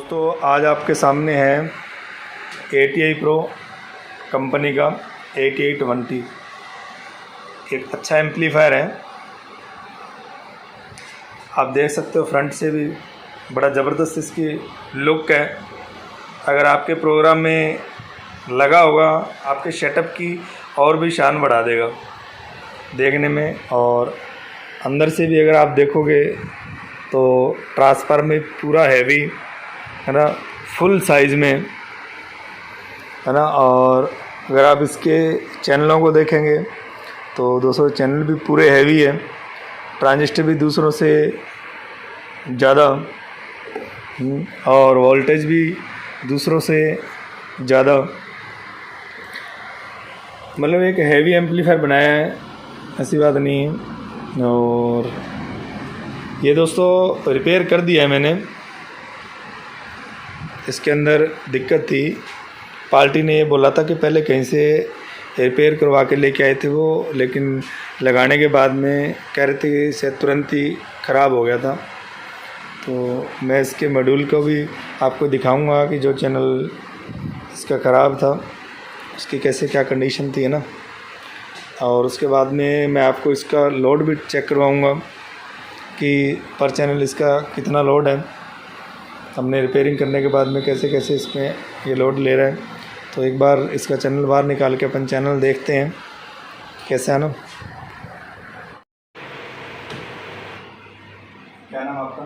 दोस्तों आज आपके सामने है ATI Pro कंपनी का 8820 एक अच्छा एम्पलीफायर है। आप देख सकते हो फ्रंट से भी बड़ा ज़बरदस्त इसकी लुक है। अगर आपके प्रोग्राम में लगा होगा आपके सेटअप की और भी शान बढ़ा देगा देखने में। और अंदर से भी अगर आप देखोगे तो ट्रांसफर में पूरा हैवी है ना, फुल साइज़ में है ना। और अगर आप इसके चैनलों को देखेंगे तो दोस्तों चैनल भी पूरे हैवी है, ट्रांजिस्टर भी दूसरों से ज़्यादा और वोल्टेज भी दूसरों से ज़्यादा, मतलब एक हैवी एम्पलीफायर बनाया है, ऐसी बात नहीं है। और ये दोस्तों रिपेयर कर दिया है मैंने। इसके अंदर दिक्कत थी, पार्टी ने ये बोला था कि पहले कहीं से रिपेयर करवा के लेके आए थे वो, लेकिन लगाने के बाद में कह रहे थे कि शायद तुरंत ही ख़राब हो गया था। तो मैं इसके मॉड्यूल को भी आपको दिखाऊंगा कि जो चैनल इसका ख़राब था उसकी कैसे क्या कंडीशन थी है ना। और उसके बाद में मैं आपको इसका लोड भी चेक करवाऊंगा कि पर चैनल इसका कितना लोड है, हमने रिपेयरिंग करने के बाद में कैसे कैसे इसमें ये लोड ले रहा है। तो एक बार इसका चैनल बाहर निकाल के अपन चैनल देखते हैं कैसे है ना। क्या नाम आपका?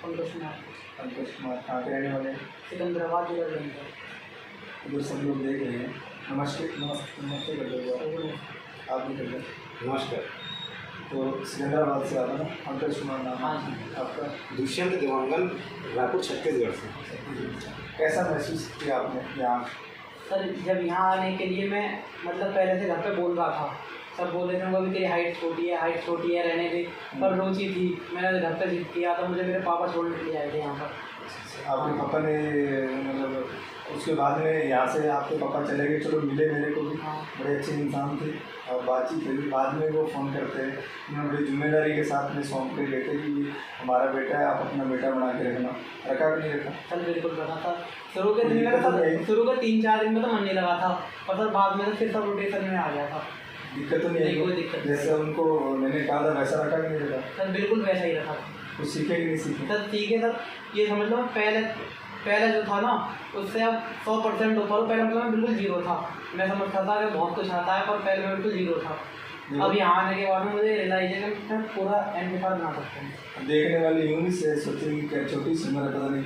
पंकज कुमार। कहाँ के रहने वाले? सिकंदराबाद जिला इधर सब लोग देख रहे हैं। नमस्ते नमस्ते नमस्ते कर दो आप भी कर दो। नमस्कार। तो सिकंदराबाद से आता ना, पंकज कुमार नाम आपका? दुष्यंत देवांगन, रायपुर छत्तीसगढ़ से। कैसा महसूस किया आपने यहाँ? सर जब यहाँ आने के लिए मैं मतलब पहले से घर पे बोल रहा था, सब बोल रहे थे उनको भी तेरी हाइट छोटी है रहने दे, पर रुचि थी। मैंने घर पे जिद किया तो मुझे मेरे पापा छोड़ने के लिए आए थे यहाँ पर। आपके पापा ने मतलब उसके बाद में यहाँ से आपके पापा चले गए, चलो मिले मेरे को भी, बड़े अच्छे इंसान थे और बातचीत हुई। बाद में वो फ़ोन करते हैं, उन्होंने बड़ी जिम्मेदारी के साथ में सौंप के गए थे कि हमारा बेटा है, आप अपना बेटा बना के रखना। रखा कि नहीं रखा? सर बिल्कुल रखा था। शुरू के दिन में तो शुरू के 3-4 दिन में तो मन नहीं लगा था, और सर बाद में तो फिर सब रोटेशन में आ गया था। दिक्कत तो नहीं आई? कोई दिक्कत जैसे उनको मैंने कहा था वैसा रखा कि नहीं रखा? सर बिल्कुल वैसा ही रखा। कुछ सीखे कि नहीं सीखे? सर ठीक है सर, ये समझ लो पहले जो था ना उससे अब 100% ऊपर। पहले मतलब मैं बिल्कुल जीरो था, मैं समझता था कि बहुत कुछ आता है, पर पहले मैं बिल्कुल जीरो था। अब यहाँ आने के बाद में मुझे रियलाइज है कि मैं पूरा एम्पलीफायर बना सकता हूँ। देखने वाली यूँ से सोचेंगे क्या छोटी सी उम्र है, पता नहीं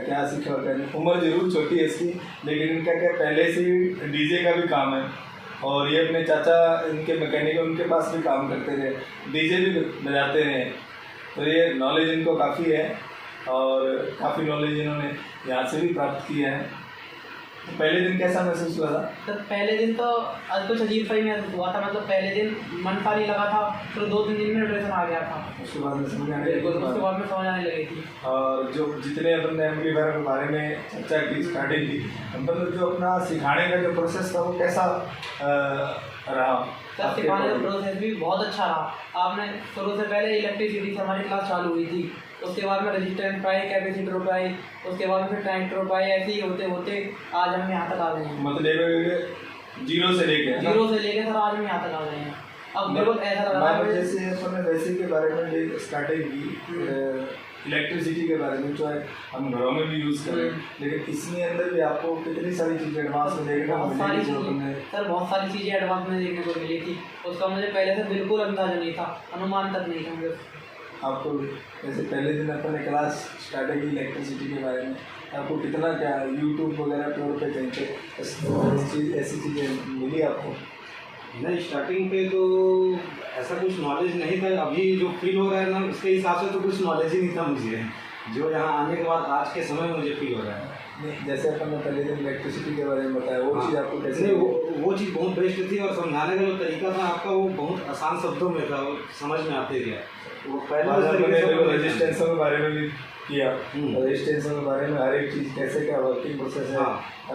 क्या सीखा होता है। उम्र जरूर छोटी है इसकी, लेकिन इनका क्या पहले से डीजे का भी काम है। और ये अपने चाचा इनके मैकेनिक उनके पास भी काम करते रहे, डीजे भी बजाते रहे। तो ये नॉलेज इनको काफ़ी है और काफ़ी नॉलेज इन्होंने यहाँ से भी प्राप्त किया है। तो पहले दिन कैसा महसूस हुआ था? सर पहले दिन तो कुछ अजीब सा ही महसूस हुआ था। मतलब पहले दिन मन सा नहीं लगा था, फिर 2-3 दिन में डिप्रेशन आ गया था। उसके बाद में समझ आने बिल्कुल, उसके बाद में समझ आने लगी थी। और जो जितने अपन ने एम्पलीफायर के बारे में चर्चा की, स्टार्टिंग की, मतलब जो अपना सिखाने का जो प्रोसेस था वो कैसा रहा? सर सिखाने का प्रोसेस भी बहुत अच्छा रहा। आपने शुरू से पहले इलेक्ट्रिसिटी से हमारी क्लास चालू हुई थी, उसके बाद में रजिस्टेंस पे आई, कैपेसिटर पे आई, उसके बाद में फिर ट्रांजिस्टर पे आई। ऐसे ही होते होते आज हम यहाँ तक आ गए हैं। मतलब जीरो से लेके सर आज हम यहाँ तक आ गए हैं। अब मेरे को ऐसा लग रहा है जैसे अपन ने वैसे के बारे में स्टार्टिंग की, इलेक्ट्रिसिटी के बारे में, जो है हम घरों में भी यूज़ करें, लेकिन इसमें अंदर भी आपको कितनी सारी चीज़ें एडवांस में देखने को मिली। सर बहुत सारी चीज़ें एडवांस में देखने को मिली थी, उसका मुझे पहले से बिल्कुल अंदाजा नहीं था, अनुमान तक नहीं था मुझे। आपको जैसे पहले दिन अपन ने क्लास स्टार्टिंग की इलेक्ट्रिसिटी के बारे में, आपको कितना क्या यूट्यूब वगैरह पे कहीं पे ऐसी चीज़ें मिली आपको? नहीं, स्टार्टिंग पे तो ऐसा कुछ नॉलेज नहीं था। अभी जो फील हो रहा है ना उसके हिसाब से तो कुछ नॉलेज ही नहीं था मुझे, जो यहाँ आने के बाद आज के समय में मुझे फील हो रहा है। नहीं, जैसे अपन ने पहले दिन इलेक्ट्रिसिटी के बारे में बताया, वो चीज़ आपको कैसे? नहीं, वो चीज़ बहुत बेस्ट थी, और समझाने का जो तरीका था आपका वो बहुत आसान शब्दों में था, वो समझ में आते गया। वो पहले रेजिस्टेंस के बारे में भी किया, रेजिस्टेंस के बारे में हर एक चीज़ कैसे क्या वर्किंग प्रोसेस है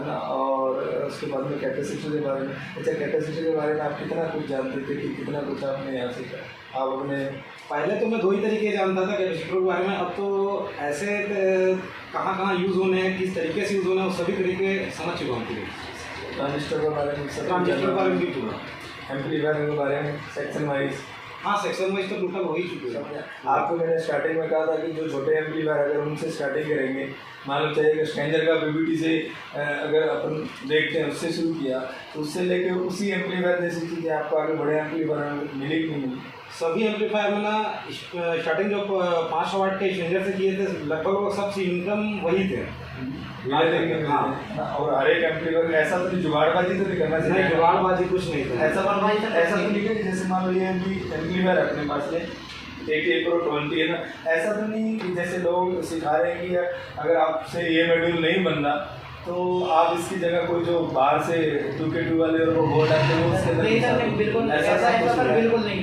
ना। और उसके बाद में कैपेसिटर के बारे में। अच्छा, कैपेसिटर के बारे में आप कितना कुछ जानते थे कि कितना कुछ आपने यहाँ सीखा? आप अपने पहले तो मैं 2 ही तरीके जानता था कैपेसिटर के बारे में, अब तो ऐसे कहाँ कहाँ यूज़ होने हैं, किस तरीके से यूज़ होने हैं, वो सभी तरीके समझ चुका हूँ पूरे। ट्रांजिस्टर के बारे में, ट्रांजिस्टर के बारे में भी पूरा, एम्पलीफायर के बारे में सेक्शन वाइज। हाँ सेक्शन वाइज तो टोटल हो ही चुके हैं। आपको मैंने स्टार्टिंग में कहा था कि जो छोटे एम्पलीफायर अगर उनसे स्टार्टिंग करेंगे, मान लो चाहिए कि स्ट्रेंजर का पीवीटी से अगर अपन देखते हैं उससे शुरू किया, तो उससे लेके उसी एम्पलीफायर जैसी चीज़ें आपको आगे बड़े एम्पलीफायर मिली कि नहीं मिली? सभी एम्पलीफायर में ना स्टार्टिंग जो 5 वाट के स्ट्रेंजर से किए थे, लगभग सब इनकम वही थे। हाँ, और हर एक एम्पलीफायर ऐसा तो नहीं जुगाड़बाजी तो नहीं करना चाहिए। नहीं, जुगाड़बाजी कुछ नहीं था। ऐसा तो नहीं है जैसे मान लो ये एम्पलीफायर अपने पास में 80 Pro 20 है ना, ऐसा तो नहीं कि जैसे लोग सिखा रहे हैं कि अगर आपसे ये मॉड्यूल नहीं बन रहा तो आप इसकी जगह कोई जो बाहर से 2K2 वाले और वो बोर्ड आते हैं उसके अंदर बिल्कुल बिल्कुल नहीं, ऐसा बिल्कुल नहीं।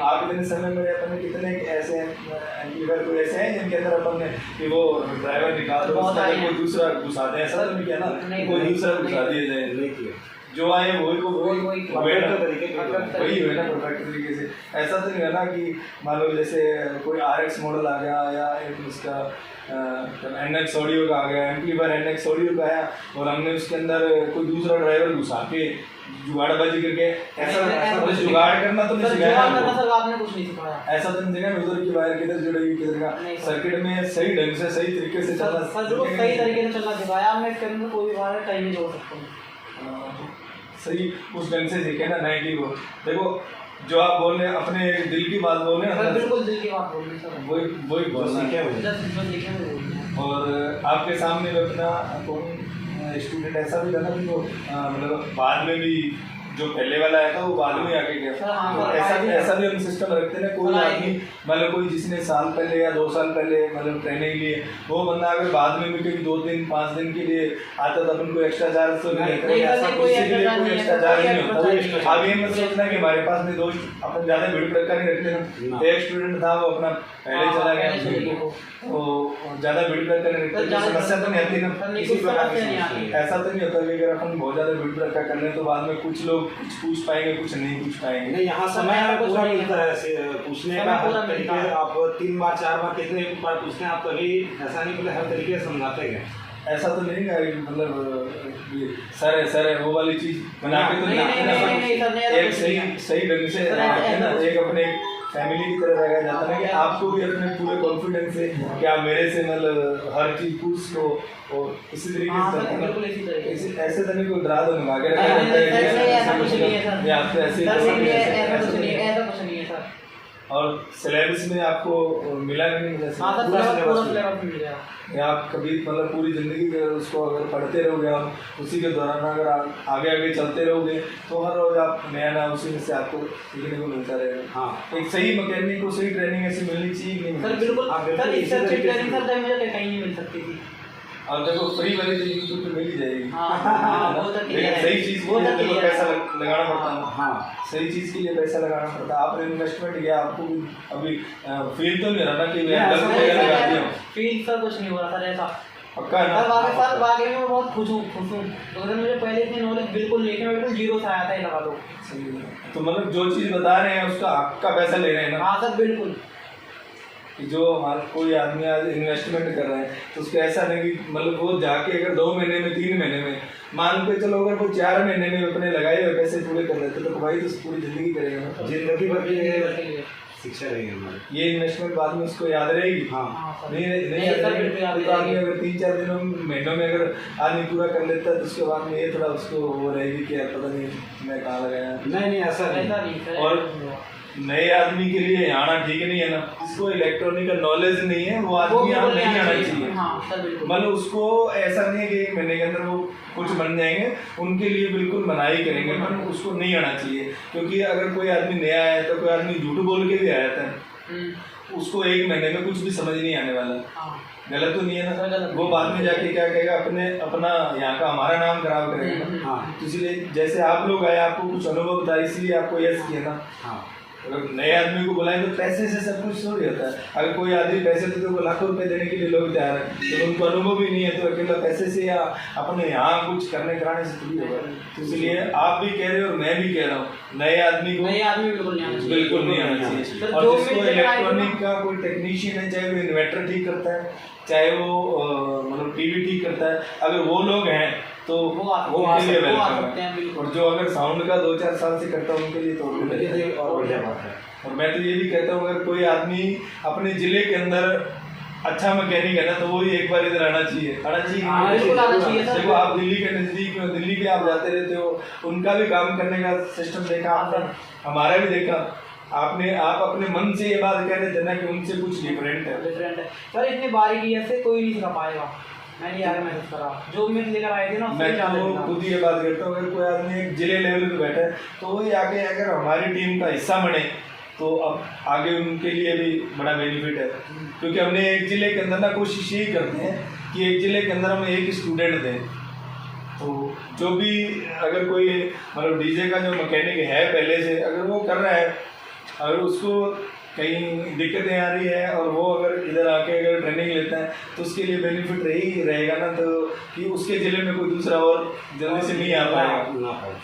आप इतने समय में अपन ने कितने ऐसे एम्पलीफायर कोई ऐसे हैं जिनके अंदर अपन ने कि वो ड्राइवर निकाल दो उसका कोई दूसरा घुसा दें, ऐसा तो नहीं किया ना, कोई दूसरा घुसा दिया जाए, नहीं किया। जो आए वही को वही हुए ना परफेक्ट तरीके से। ऐसा तो नहीं है ना कि मान लो जैसे कोई RX मॉडल आ गया या एक उसका NX ऑडियो का आ गया, एम्पलीफायर NX ऑडियो का आया और हमने उसके अंदर कोई दूसरा ड्राइवर घुसा के जुगाड़बाजी करके ऐसा जुगाड़ करना तो नहीं सिखाया आपने, कुछ नहीं सिखाया। ऐसा तो नहीं सिखाया उधर की वायर किधर जुड़ेगी किधर का, सर्किट में सही ढंग से सही तरीके से चलना, सही तरीके से चलना सिखाया। मैं इसके अंदर कोई भी वायर कहीं नहीं जोड़ सकता हूँ, सही उस ढंग से सीखे ना, नहीं कि वो देखो जो आप बोल रहे हैं अपने दिल की बात बोल रहे हैं, बिल्कुल दिल की बात बोल रहे हैं सर, वही बोलना है। और आपके सामने अपना कौन स्टूडेंट ऐसा भी था ना कि वो मतलब बाद में भी जो पहले वाला आया था वो बाद में आके गया, तो ऐसा भी हम सिस्टम रखते हैं ना, कोई आदमी मतलब कोई जिसने साल पहले या 2 साल पहले मतलब ट्रेनिंग लिए वो बंदा अगर बाद में भी कभी 2 दिन 5 दिन के लिए आता तो अपन को एक्स्ट्रा चार्ज तो नहीं लेते, कोई एक्स्ट्रा चार्ज नहीं होता। अब ये मत सोचना कि हमारे पास भी दोस्त अपन ज़्यादा भीड़ भड़का नहीं रखते ना, एक स्टूडेंट था वो अपना पहले चला गया तो ज़्यादा भीड़ भड़का नहीं रखते, समस्या तो नहीं आती ना किसी प्रकार की। ऐसा तो नहीं होता कि अगर अपन बहुत ज़्यादा भीड़ भड़का कर लें तो बाद में कुछ लोग कुछ पूछ पाएंगे कुछ नहीं पूछ पाएंगे। नहीं, यहाँ समय पूरा मिलता है पूछने का, हर तरीके आप 3 बार 4 बार कितने बार पूछते हैं आप, तभी ऐसा नहीं पहले हर तरीके से समझाते हैं। ऐसा तो नहीं है मतलब सर है वो वाली चीज़ बना के तो नहीं, एक सही ढंग से एक अपने फैमिली की तरह रखा जाता है कि आपको भी अपने पूरे कॉन्फिडेंस से कि आप मेरे से मतलब हर चीज़ पूछ लो और इसी तरीके से ऐसे तो नहीं कोई डरा दो मंगा के ऐसा। और सिलेबस में आपको मिला कि नहीं जैसे पूरा सिलेबस मिल गया, आप कभी मतलब पूरी ज़िंदगी उसको अगर पढ़ते रहोगे आप उसी के दौरान अगर आप आगे चलते रहोगे तो हर रोज़ आप नया उसी में से आपको सीखने को मिलता रहेगा। हाँ, एक सही मैकेनिक को सही ट्रेनिंग ऐसी मिलनी चाहिए कि नहीं? सर बिल्कुल सर, इससे अच्छी ट्रेनिंग सर मुझे कहीं नहीं मिल सकती थी। और देखो फ्री वाली चीज़ यूट्यूब पे मिल ही जाएगी। लेकिन सही चीज़ के लिए पैसा लगाना पड़ता है। हाँ, सही चीज़ के लिए पैसा लगाना पड़ता है। आपने इन्वेस्टमेंट किया, आपको अभी फील तो नहीं रहा ना कि लगा दिया फील सर कुछ नहीं हो रहा सर ऐसा पक्का ना। सर वाकई में मैं बहुत खुश हूँ तो अगर मुझे पहले इतनी नॉलेज बिल्कुल नहीं, मैं बिल्कुल जीरो से आया था, ये लगा दो। तो मतलब जो चीज़ बता रहे हैं उसका आपका पैसा ले रहे हैं ना? हाँ सर बिल्कुल। जो हमारा कोई आदमी आज इन्वेस्टमेंट कर रहा है तो उसको ऐसा नहीं कि मतलब वो जाके अगर 2 महीने में 3 महीने में मान के चलो अगर कोई 4 महीने में अपने लगाए हुए पैसे पूरे कर लेते तो भाई तो पूरी ज़िंदगी करेगा ना, जिंदगी भर की शिक्षा रहेगी हमारी। ये इन्वेस्टमेंट बाद में उसको याद रहेगी। हाँ, नहीं आदमी अगर 3-4 दिनों महीनों में अगर आदमी पूरा कर लेता है तो उसके बाद में ये थोड़ा उसको वो रहेगी कि पता नहीं मैं कहाँ लगाया। नहीं ऐसा नहीं। और नए आदमी के लिए आना ठीक नहीं है ना, जिसको इलेक्ट्रॉनिक का नॉलेज नहीं है वो आदमी यहाँ नहीं आना चाहिए। मतलब उसको ऐसा नहीं है कि 1 महीने के अंदर वो कुछ बन जाएंगे, उनके लिए बिल्कुल मनाही करेंगे, पर उसको नहीं आना चाहिए। क्योंकि अगर कोई आदमी नया आया तो कोई आदमी झूठ बोल के भी आया था, उसको 1 महीने में कुछ भी समझ नहीं आने वाला। गलत तो नहीं है ना, वो बाद में जाके क्या कहेगा अपना यहाँ का हमारा नाम खराब करेगा। हाँ, इसलिए जैसे आप लोग आए आपको कुछ अनुभव था इसलिए आपको यस किया ना। हाँ, अगर नए आदमी को बुलाएं तो पैसे से सब कुछ थोड़ी होता है। अगर कोई आदमी पैसे देते तो लाखों रुपए देने के लिए लोग तैयार हैं, तो उनको अनुभव भी नहीं है, तो अकेला पैसे से या अपने यहाँ कुछ करने कराने से थोड़ी होगा। तो इसलिए आप भी कह रहे हो और मैं भी कह रहा हूँ, नए आदमी बिल्कुल नहीं आना चाहिए। बिल्कुल नहीं आना चाहिए। और जो जिसको भी इलेक्ट्रॉनिक का कोई टेक्नीशियन है, चाहे वो इन्वर्टर ठीक करता है, चाहे वो मतलब टीवी ठीक करता है, अगर वो लोग हैं तो वो आ उनके लिए सकते वेलकम हैं, है। बिल्कुल। और जो अगर साउंड का 2-4 साल से करता है उनके लिए तो और भी बेहतर है। और बढ़िया बात है। और मैं तो ये भी कहता हूँ, अगर कोई आदमी अपने जिले के अंदर अच्छा मैकेनिक है ना, तो वो ही एक बार इधर आना चाहिए। बिल्कुल आना चाहिए सर। देखो आप दिल्ली के नज़दीक हो, दिल्ली भी आप जाते रहते हो, उनका भी काम करने का सिस्टम देखा आपने, हमारा भी देखा आपने। आप अपने मन से ये बात कह रहे थे ना कि उनसे कुछ डिफरेंट है। सर इतनी बारीकी ऐसे कोई नहीं सिखा पाएगा। मैंने यार महसूस करा, जो उम्मीद लेकर आए थे ना, मैं तो खुद ये बात करता हूँ, अगर कोई आदमी एक जिले लेवल पे बैठा है तो वही आगे अगर हमारी टीम का हिस्सा बने तो अब आगे उनके लिए भी बड़ा बेनिफिट है। क्योंकि हमने एक जिले के अंदर ना कोशिश यही करते हैं कि एक जिले के अंदर हम एक स्टूडेंट दें। तो जो भी अगर कोई मतलब डीजे का जो मैकेनिक है पहले से, अगर वो कर रहा है, अगर उसको कहीं दिक्कतें आ रही है और वो अगर इधर आके अगर ट्रेनिंग लेता है तो उसके लिए बेनिफिट ही रहेगा ना, तो कि उसके ज़िले में कोई दूसरा और जल्दी से नहीं आ पाएगा,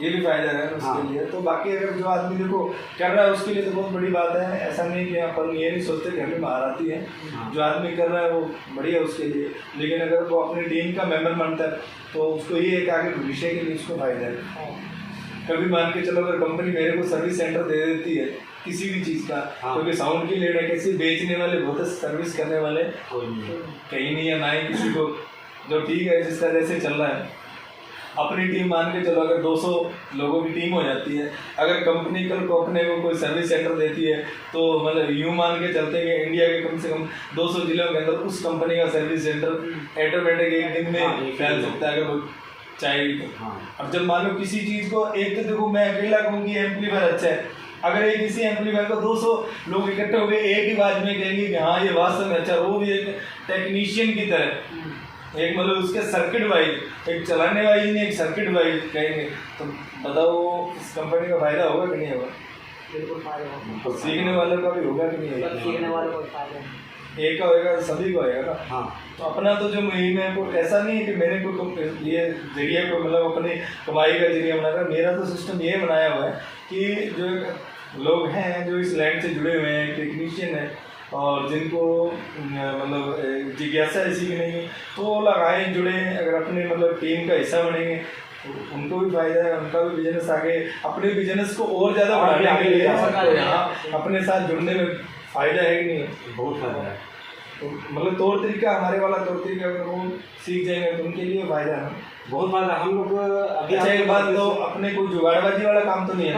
ये भी फायदा है उसके लिए। तो बाकी अगर जो आदमी देखो कर रहा है उसके लिए तो बहुत बड़ी बात है। ऐसा नहीं कि अपन ये नहीं सोचते कि हमें बाहर आती है, जो आदमी कर रहा है वो बढ़िया है उसके लिए। लेकिन अगर वो अपनी टीम का मेंबर बनता है तो उसको ये एक आगे भविष्य के लिए उसको फायदा है। कभी मान के चलो अगर कंपनी मेरे को सर्विस सेंटर दे देती है किसी भी चीज़ का, क्योंकि साउंड की लेड है, किसी बेचने वाले बहुत है, सर्विस करने वाले कहीं नहीं है, ना ही किसी को। जो ठीक है जिस तरह से चल रहा है, अपनी टीम मान के चलो अगर 200 लोगों की टीम हो जाती है, अगर कंपनी कल को अपने को कोई सर्विस सेंटर देती है तो मतलब यूँ मान के चलते हैं कि इंडिया के कम से कम 200 जिलों के अंदर उस कंपनी का सर्विस सेंटर ऑटोमेटिक एक दिन में फैल सकता है अगर वो चाहेगी तो। अब जब मान लो किसी चीज़ को, एक तो देखो मैं अकेला कहूँ कि एम्पलीफायर अच्छा है, अगर एक किसी एम्पलीफायर को 200 लोग इकट्ठे हो गए एक ही बात में कहेंगे कि हाँ ये वास्तव में अच्छा, वो भी एक टेक्नीशियन की तरह, एक मतलब उसके सर्किट वाइज, एक चलाने वाइज नहीं, एक सर्किट वाइज कहेंगे, तो बताओ इस कंपनी का फायदा होगा कि नहीं होगा? बिल्कुल फायदा होगा। सीखने वालों का भी होगा कि नहीं होगा? सीखने वालों को फायदा है। एक का होएगा सभी को होएगा ना। हाँ। तो अपना तो जो मुहिम है वो ऐसा नहीं है कि मैंने कोई ये जरिए को मतलब अपनी कमाई का जरिया बना रहा। मेरा तो सिस्टम ये बनाया हुआ है कि जो लोग हैं जो इस लाइन से जुड़े हुए हैं, टेक्नीशियन है और जिनको मतलब जिज्ञासा है सीखने की, तो वो लगाएं, जुड़े, अगर अपने मतलब टीम का हिस्सा बनेंगे तो उनको भी फायदा है, उनका भी बिजनेस आगे, अपने बिजनेस को और ज़्यादा बढ़ाने के लिए यहाँ अपने साथ जुड़ने में फायदा है कि नहीं? बहुत फायदा है। तो मतलब तौर तरीका, हमारे वाला तौर तरीका अगर वो सीख जाएंगे तो उनके लिए फायदा है, बहुत फायदा। हम लोग अभी अच्छा एक बात तो अपने कोई जुगाड़बाजी वाला काम तो नहीं है,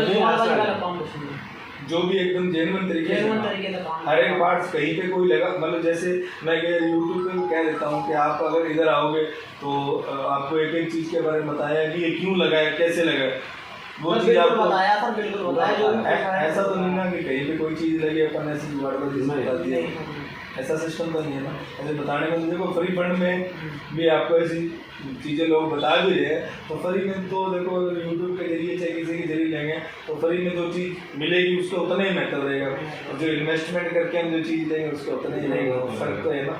जो भी एकदम जेन्युइन तरीके से हर एक पार्ट्स कहीं पे कोई लगा, मतलब जैसे मैं यूट्यूब पे कह देता हूँ कि आप अगर इधर आओगे तो आपको एक एक चीज़ के बारे में बताया कि ये क्यों लगा है, कैसे लगा है, वो चीज़ आपको बताया था, बिल्कुल बताया। ऐसा तो नहीं ना कि कहीं पे कोई चीज़ लगी अपन ऐसे जुगाड़बाजी से बता दिया, ऐसा सिस्टम तो नहीं है ना। ऐसे बताने में तो देखो फ्री फंड में भी आपको ऐसी चीज़ें लोग बता भी रहे हैं, तो फ्री में तो देखो यूट्यूब के जरिए चाहे किसी के जरिए लेंगे तो फ्री में जो चीज़ मिलेगी उसका उतना ही बेहतर रहेगा, और जो इन्वेस्टमेंट करके हम जो चीज़ लेंगे उसका उतना ही रहेगा, फर्क तो है ना।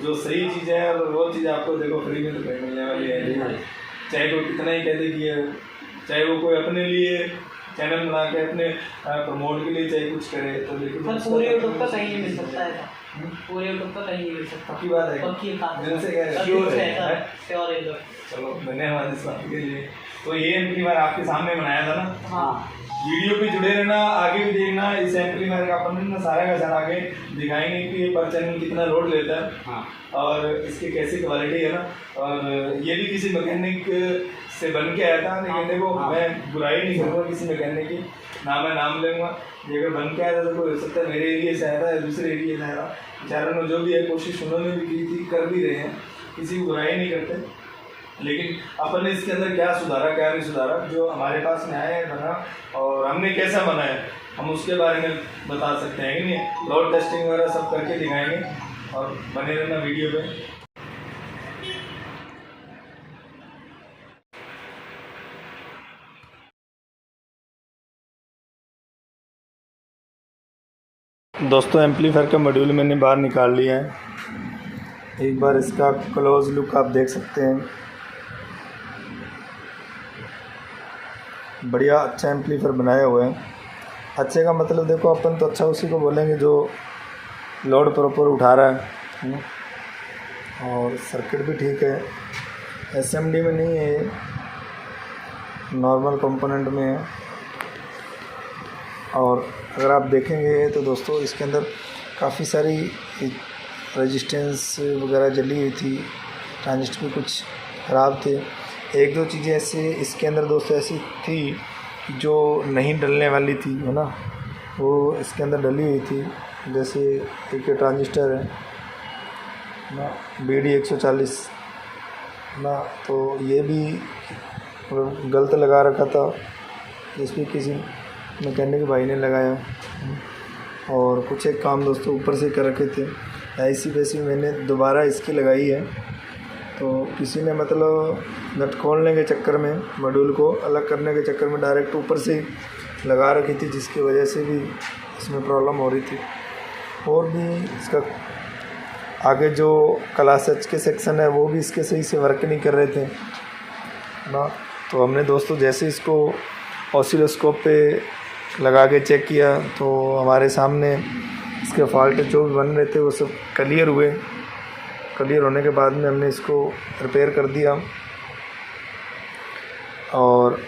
जो सही चीज़ें हैं और वो चीज़ आपको देखो फ्री में तो कहीं मिलने वाली है, चाहे कोई कितना ही कह दे कि चाहे वो कोई अपने लिए चैनल बना के अपने प्रमोट के लिए चाहे कुछ करे, तो लेकिन पूरे यूट्यूब पर कहीं नहीं मिल सकता है, पूरे यूट्यूब पर कहीं नहीं मिल सकता। पक्की बात है, दिल से कह रहे हैं। चलो धन्यवाद इस बात के लिए। तो ये एम्पलीफायर आपके सामने बनाया था ना। हाँ, वीडियो पे जुड़े रहना, आगे भी देखना। इस एम्पलीफायर का अपन ना सारा का सारा आगे दिखाएंगे कि ये पर चैनल कितना लोड लेता है। हाँ। और इसकी कैसी क्वालिटी है ना। और ये भी किसी मैकेनिक से बन के आया था, लेकिन देखो मैं बुराई नहीं करूँगा किसी मैकेनिक की, ना मैं नाम लूँगा। ये अगर बन के आया था तो कोई हो सकता है मेरे एरिया से आया था या दूसरे एरिया से आया था, बेचारों ने जो भी है कोशिश उन्होंने भी की थी, कर भी रहे हैं, किसी की बुराई नहीं करते। लेकिन अपन ने इसके अंदर क्या सुधारा क्या नहीं सुधारा, जो हमारे पास में आया है बना और हमने कैसा बनाया हम उसके बारे में बता सकते हैं कि नहीं। लोड टेस्टिंग वगैरह सब करके दिखाएंगे और बने रहना वीडियो पे। दोस्तों एम्पलीफायर का मॉड्यूल मैंने बाहर निकाल लिया है। एक बार इसका क्लोज लुक आप देख सकते हैं। बढ़िया अच्छा एम्पलीफायर बनाया हुआ है। अच्छे का मतलब देखो अपन तो अच्छा उसी को बोलेंगे जो लोड प्रॉपर उठा रहा है। और सर्किट भी ठीक है, एसएमडी में नहीं है, नॉर्मल कंपोनेंट में है। और अगर आप देखेंगे तो दोस्तों इसके अंदर काफ़ी सारी रेजिस्टेंस वगैरह जली हुई थी, ट्रांजिस्टर भी कुछ ख़राब थे। एक दो चीज़ें ऐसे इसके अंदर दोस्तों ऐसी थी जो नहीं डलने वाली थी, है ना, वो इसके अंदर डली हुई थी। जैसे एक ट्रांजिस्टर है ना, BD 140 ना, तो ये भी गलत लगा रखा था, जिसमें किसी मैकेनिक भाई ने लगाया। और कुछ एक काम दोस्तों ऊपर से कर रखे थे, ऐसी वैसी मैंने दोबारा इसकी लगाई है। तो किसी ने मतलब नट खोलने के चक्कर में, मॉड्यूल को अलग करने के चक्कर में डायरेक्ट ऊपर से लगा रखी थी, जिसकी वजह से भी इसमें प्रॉब्लम हो रही थी। और भी इसका आगे जो क्लास एच के सेक्शन है वो भी इसके सही से वर्क नहीं कर रहे थे ना। तो हमने दोस्तों जैसे इसको ऑसिलोस्कोप पे लगा के चेक किया तो हमारे सामने इसके फॉल्ट जो भी बन रहे थे वो सब क्लियर हुए। क्लियर होने के बाद में हमने इसको रिपेयर कर दिया। और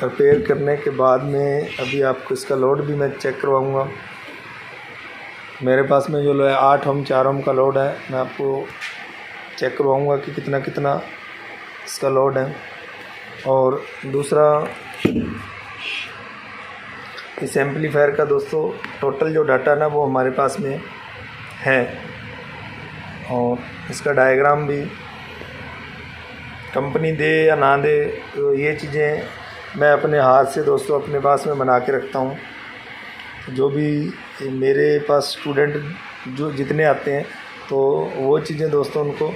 रिपेयर करने के बाद में अभी आपको इसका लोड भी मैं चेक करवाऊँगा। मेरे पास में जो 8 ओम 4 ओम का लोड है, मैं आपको चेक करवाऊँगा कि कितना कितना इसका लोड है। और दूसरा, इस एम्पलीफायर का दोस्तों टोटल जो डाटा ना वो हमारे पास में है। और इसका डायग्राम भी कंपनी दे या ना दे, तो ये चीज़ें मैं अपने हाथ से दोस्तों अपने पास में बना के रखता हूँ। जो भी मेरे पास स्टूडेंट जो जितने आते हैं तो वो चीज़ें दोस्तों उनको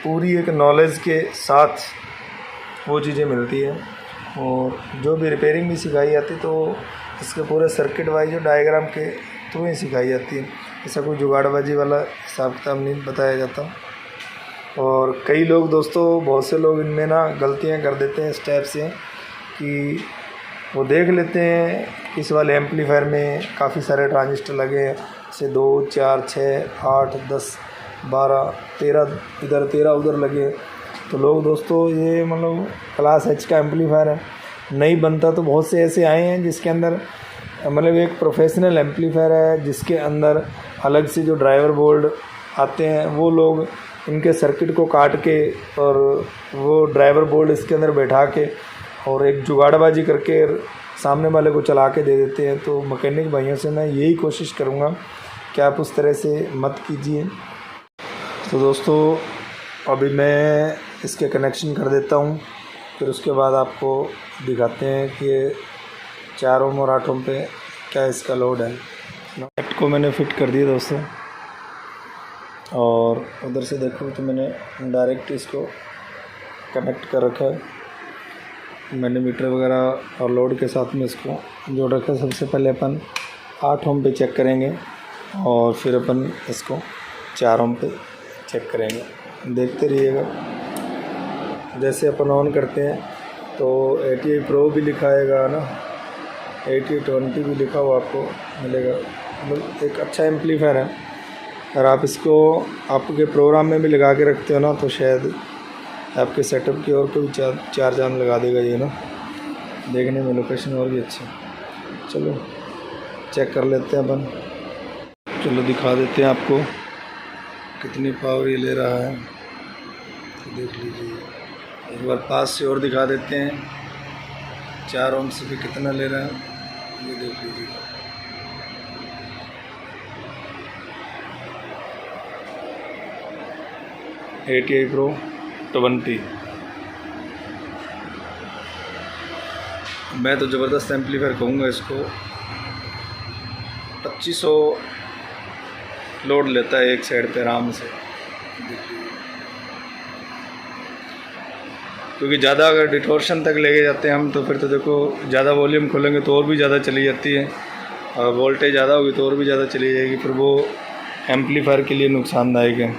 पूरी एक नॉलेज के साथ वो चीज़ें मिलती हैं। और जो भी रिपेयरिंग भी सिखाई जाती तो इसके पूरे सर्किट वाइज जो डायग्राम के थ्रू ही सिखाई जाती है। ऐसा कोई जुगाड़बाजी वाला हिसाब किताब नहीं बताया जाता। और कई लोग दोस्तों, बहुत से लोग इनमें ना गलतियां कर देते हैं इस टाइप से कि वो देख लेते हैं कि इस वाले एम्पलीफायर में काफ़ी सारे ट्रांजिस्टर लगे हैं, जैसे 2 4 6 8 10 12 13 इधर 13 उधर लगे। तो लोग दोस्तों ये मतलब क्लास एच का एम्पलीफायर है, नहीं बनता। तो बहुत से ऐसे आए हैं जिसके अंदर मतलब एक प्रोफेशनल एम्पलीफायर है, जिसके अंदर अलग से जो ड्राइवर बोर्ड आते हैं वो लोग इनके सर्किट को काट के और वो ड्राइवर बोर्ड इसके अंदर बैठा के और एक जुगाड़बाजी करके सामने वाले को चला के दे देते हैं। तो मैकेनिक भाइयों से मैं यही कोशिश करूँगा कि आप उस तरह से मत कीजिए। तो दोस्तों अभी मैं इसके कनेक्शन कर देता हूँ, फिर उसके बाद आपको दिखाते हैं कि 4 ओम और 8 ओम पे क्या इसका लोड है। नेट को मैंने फिट कर दिया दोस्तों, और उधर से देखो तो मैंने डायरेक्ट इसको कनेक्ट कर रखा है। मैंने मीटर वगैरह और लोड के साथ में इसको जोड़ रखा है। सबसे पहले अपन 8 ओम पे चेक करेंगे और फिर अपन इसको 4 ओम पे चेक करेंगे। देखते रहिएगा। जैसे अपन ऑन करते हैं तो 88 प्रो भी लिखा आएगा ना, 8020 भी लिखा हुआ आपको मिलेगा। मतलब एक अच्छा एम्पलीफायर है। अगर आप इसको आपके प्रोग्राम में भी लगा के रखते हो ना तो शायद आपके सेटअप की और कोई चार चांद लगा देगा ये ना, देखने में लोकेशन और भी अच्छी। चलो चेक कर लेते हैं अपन। चलो दिखा देते हैं आपको कितनी पावर ये ले रहा है, तो देख लीजिए। एक बार पास से और दिखा देते हैं 4 ओम से भी कितना ले रहा है, ये देख लीजिए। ATI Pro 20। मैं तो ज़बरदस्त एम्पलीफायर कहूँगा इसको। 2500 लोड लेता है एक साइड पे आराम से, क्योंकि ज़्यादा अगर डिटोर्शन तक लेके जाते हैं हम तो फिर तो देखो ज़्यादा वॉल्यूम खोलेंगे तो और भी ज़्यादा चली जाती है। और वोल्टेज ज़्यादा होगी तो और भी ज़्यादा चली जाएगी, फिर वो एम्पलीफायर के लिए नुकसानदायक है।